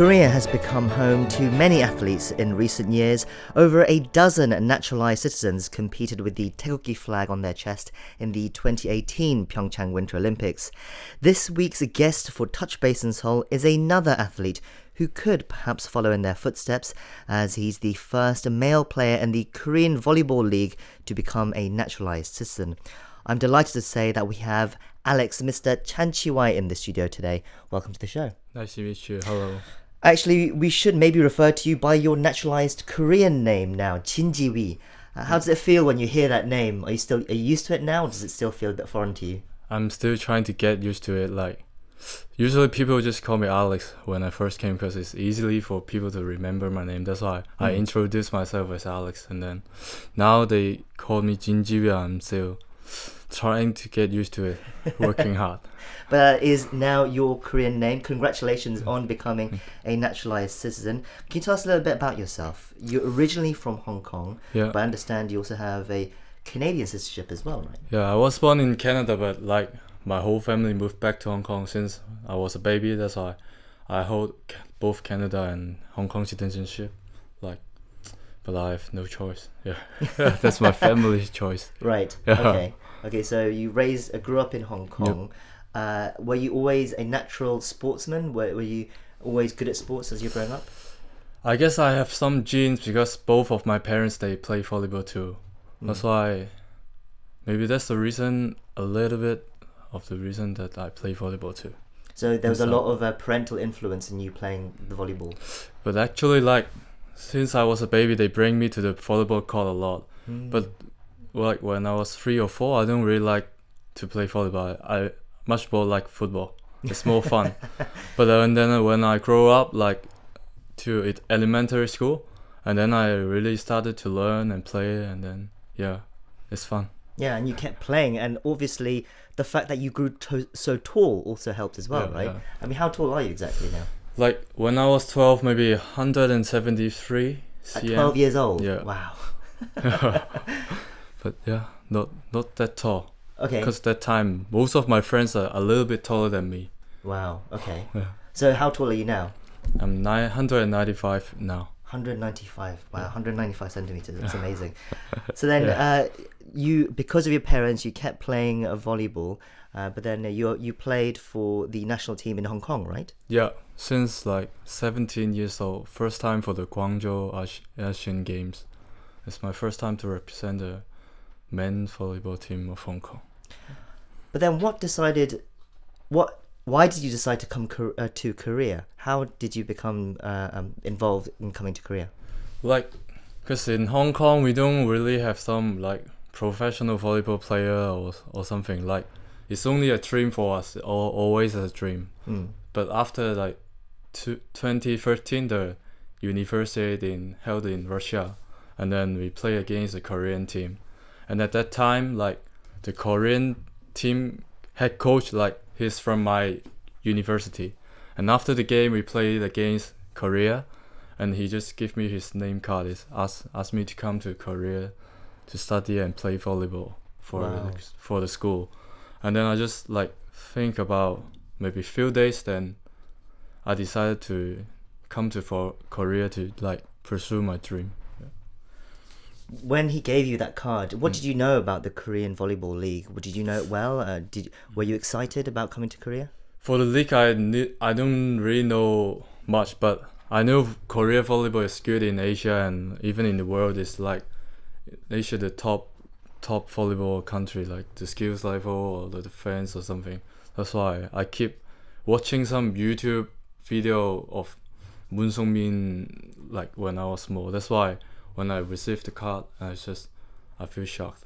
Korea has become home to many athletes in recent years. Over a dozen naturalized citizens competed with the taegeuk flag on their chest in the 2018 Pyeongchang Winter Olympics. This week's guest for Touch Base in Seoul is another athlete who could perhaps follow in their footsteps, as he's the first male player in the Korean Volleyball League to become a naturalized citizen. I'm delighted to say that we have Alex, Mr. Chan Chi-wai, in the studio today. Welcome to the show. Nice to meet you. Hello. Actually, we should maybe refer to you by your naturalized Korean name now, Jin Ji-wi. How does it feel when you hear that name? Are you used to it now, or does it still feel a bit foreign to you? I'm still trying to get used to it. Usually people just call me Alex when I first came because it's easily for people to remember my name. That's why I introduced myself as Alex, and then now they call me Jin Ji-wi. I'm still trying to get used to it, working hard. But is now your Korean name. Congratulations on becoming a naturalized citizen. Can you tell us a little bit about yourself? You're originally from Hong Kong, but I understand you also have a Canadian citizenship as well, right? Yeah, I was born in Canada, but my whole family moved back to Hong Kong since I was a baby. That's why I hold both Canada and Hong Kong citizenship. But I have no choice. Yeah, that's my family's choice. Right. Yeah. Okay. So you grew up in Hong Kong. Yep. Were you always a natural sportsman? Were you always good at sports as you were growing up? I guess I have some genes because both of my parents, they play volleyball too. That's why, maybe that's the reason, a little bit of the reason that I play volleyball too. So there was a lot of parental influence in you playing the volleyball. But actually, since I was a baby, they bring me to the volleyball court a lot. But when I was 3 or 4, I don't really like to play volleyball. I much more like football. It's more fun. But then when I grow up, to elementary school, and then I really started to learn and play, and then it's fun. Yeah, and you kept playing, and obviously the fact that you grew so tall also helped as well, right? Yeah. I mean, how tall are you exactly now? When I was 12, maybe 173 cm. At 12 years old? Yeah. Wow. But not that tall. Okay. Because that time, most of my friends are a little bit taller than me. Wow, okay. Yeah. So how tall are you now? I'm 195 now. 195, wow, 195 centimeters, that's amazing. So then because of your parents, you kept playing volleyball, but then you played for the national team in Hong Kong, right? Yeah, since 17 years old, first time for the Guangzhou Asian Games. It's my first time to represent the men's volleyball team of Hong Kong. But then why did you decide to come to Korea? How did you become involved in coming to Korea? Because in Hong Kong, we don't really have some professional volleyball player or something. It's only a dream for us, always a dream. But after 2013, the university held in Russia, and then we play against the Korean team. And at that time, the Korean team head coach, he's from my university. And after the game, we played against Korea, and he just gave me his name card. He asked me to come to Korea to study and play volleyball for the school. And then I just think about maybe few days, then I decided to come to Korea to pursue my dream. When he gave you that card, what did you know about the Korean Volleyball League? Did you know it well? Were you excited about coming to Korea? For the league, I don't really know much, but I know Korea volleyball is good in Asia, and even in the world. It's Asia the top volleyball country, the skills level or the defense or something. That's why I keep watching some YouTube video of Moon Sung-min when I was small. That's why when I received the card, I feel shocked.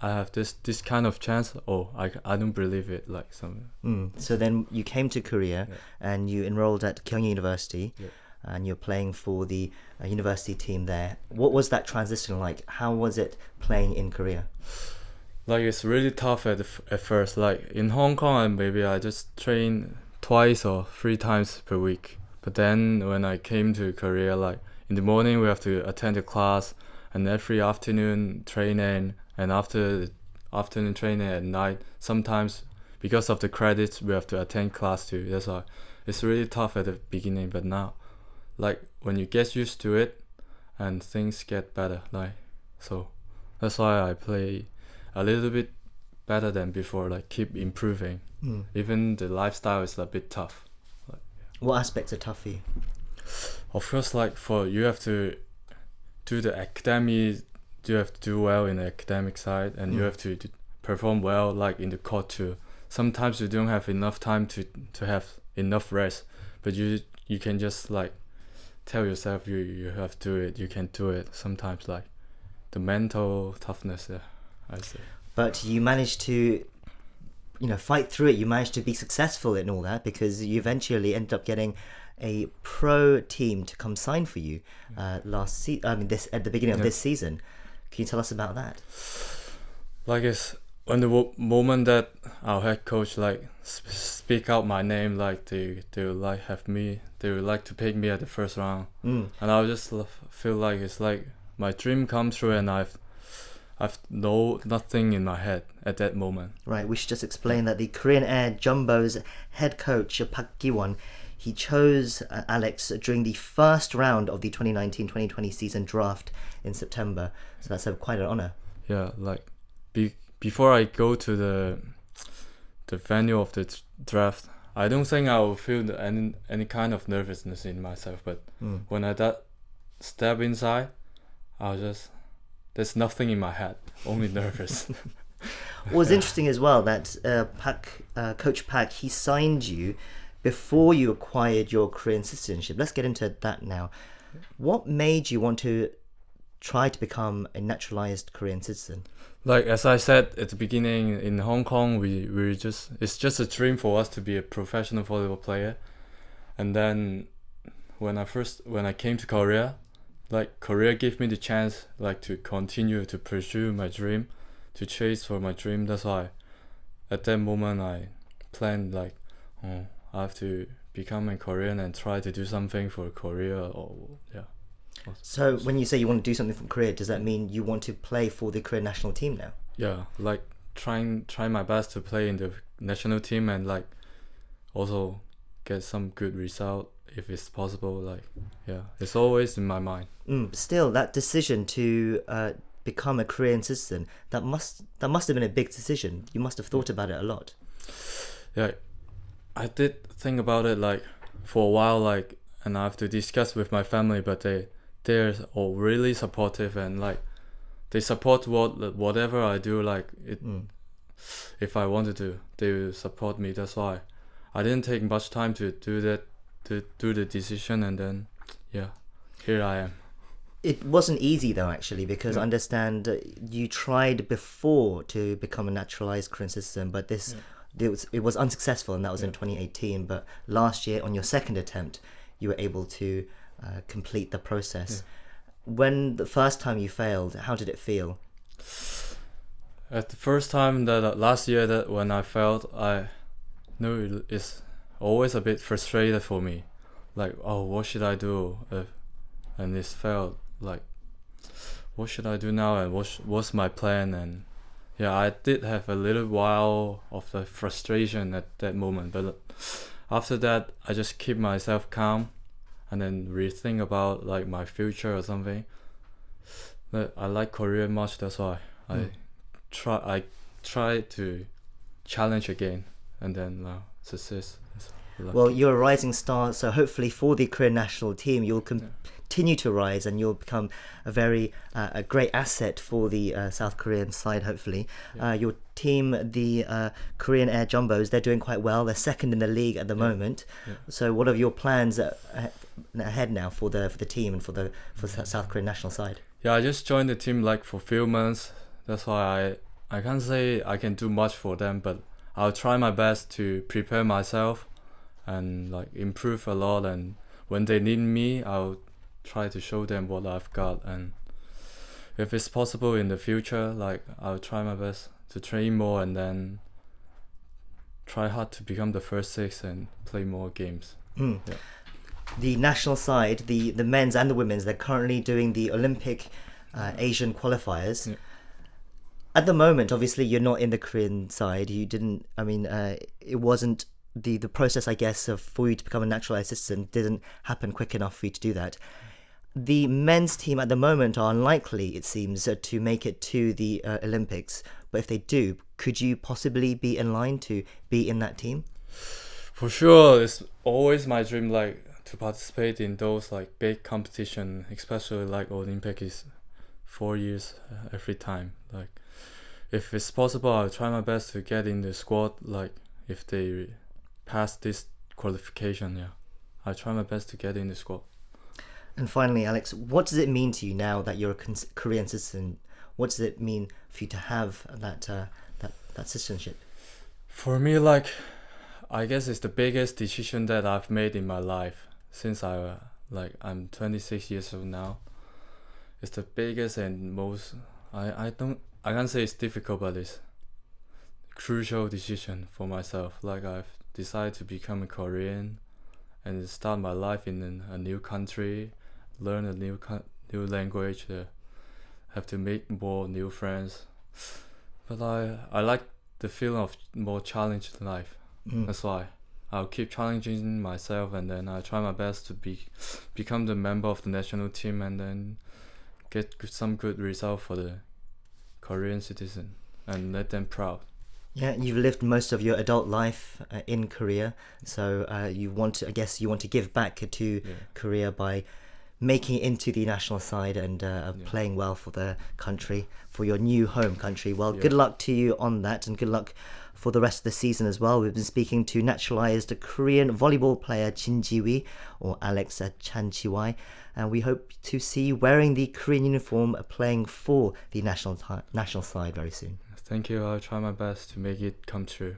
I have this kind of chance. I don't believe it. So then you came to Korea and you enrolled at Kyung University, and you're playing for the university team there. What was that transition like? How was it playing in Korea? It's really tough at first. In Hong Kong, maybe I just train 2 or 3 times per week. But then when I came to Korea, in the morning we have to attend a class, and every afternoon training, and after the afternoon training at night, sometimes because of the credits we have to attend class too. That's why it's really tough at the beginning, but now, like when you get used to it, and things get better, like so. That's why I play a little bit better than before. Like keep improving. Even the lifestyle is a bit tough. Like, What aspects are tough for you? of course, like for you have to do the academy. You have to do well in the academic side, and you have to perform well, like in the court too. Sometimes you don't have enough time to have enough rest, but you can just like tell yourself you have to do it. You can do it. Sometimes like the mental toughness, I say. But you managed to, fight through it. You managed to be successful in all that because you eventually ended up getting a pro team to come sign for you at the beginning of this season. Can you tell us about that? Like it's when the moment that our head coach like speak out my name, like they will like have me, they would like to pick me at the first round, and I just feel like it's like my dream come true, and I've nothing in my head at that moment. Right, we should just explain that the Korean Air Jumbo's head coach Park Gi-won, he chose Alex during the first round of the 2019-2020 season draft in September. So that's quite an honor. Yeah, like before I go to the venue of the draft, I don't think I will feel any kind of nervousness in myself. But when I step inside, there's nothing in my head, only nervous. What's interesting as well that Coach Park, he signed you before you acquired your Korean citizenship. Let's get into that now. What made you want to try to become a naturalized Korean citizen? Like as I said at the beginning, in Hong Kong, it's just a dream for us to be a professional volleyball player. And then when I came to Korea, like Korea gave me the chance like to continue to pursue my dream, to chase for my dream. That's why at that moment I planned like, I have to become a Korean and try to do something for Korea. So when you say you want to do something for Korea, does that mean you want to play for the Korean national team now? Yeah, like try my best to play in the national team and like also get some good result if it's possible. Like it's always in my mind. Still, that decision to become a Korean citizen, that must have been a big decision. You must have thought about it a lot. Yeah, I did think about it like for a while, like, and I have to discuss with my family, but they're all really supportive and like they support whatever I do. Like if I wanted to, they will support me. That's why I didn't take much time to do that, to do the decision, and then here I am. It wasn't easy though, actually, because I understand you tried before to become a naturalized Korean citizen, but it was unsuccessful, and that was in 2018. But last year, on your second attempt, you were able to complete the process. When the first time you failed, how did it feel? At the first time last year that when I failed, I know it's always a bit frustrated for me. Like, what should I do? And it's failed. Like, what should I do now? And what's my plan? And I did have a little while of the frustration at that moment. But after that, I just keep myself calm and then rethink about like my future or something. But I like Korea much. That's why I try to challenge again, and then success. Well, you're a rising star, so hopefully for the Korean national team, you'll continue to rise and you'll become a great asset for the South Korean side, hopefully. Your team, the Korean Air Jumbos, they're doing quite well. They're second in the league at the moment. So what are your plans ahead now for the team and for the South Korean national side? Yeah, I just joined the team like for a few months. That's why I can't say I can do much for them, but I'll try my best to prepare myself and like improve a lot, and when they need me, I'll try to show them what I've got, and if it's possible in the future, like I'll try my best to train more and then try hard to become the first six and play more games. The national side, the men's and the women's, they're currently doing the Olympic Asian qualifiers. At the moment, obviously, you're not in the Korean side. You didn't. I mean, it wasn't the process, I guess, of for you to become a naturalized citizen didn't happen quick enough for you to do that. The men's team at the moment are unlikely, it seems, to make it to the Olympics. But if they do, could you possibly be in line to be in that team? For sure, it's always my dream, like to participate in those like big competition, especially like Olympic is 4 years every time. Like if it's possible, I'll try my best to get in the squad. Like if they pass this qualification, yeah, I'll try my best to get in the squad. And finally, Alex, what does it mean to you now that you're a Korean citizen? What does it mean for you to have that citizenship? For me, like I guess it's the biggest decision that I've made in my life since I'm 26 years old now. It's the biggest and most I can't say it's difficult, but it's crucial decision for myself. Like I've decided to become a Korean and start my life in a new country, learn a new language, have to make more new friends. But I like the feeling of more challenged life. That's why I'll keep challenging myself, and then I try my best to become the member of the national team, and then get some good result for the Korean citizen and let them proud. Yeah, you've lived most of your adult life in Korea, so you want to give back to Korea by making it into the national side and playing well for the country, for your new home country. Well, good luck to you on that, and good luck for the rest of the season as well. We've been speaking to naturalized Korean volleyball player Jin Ji-wi, or Alex Chan Chi-wai, and we hope to see you wearing the Korean uniform playing for the national side very soon. Thank you. I'll try my best to make it come true.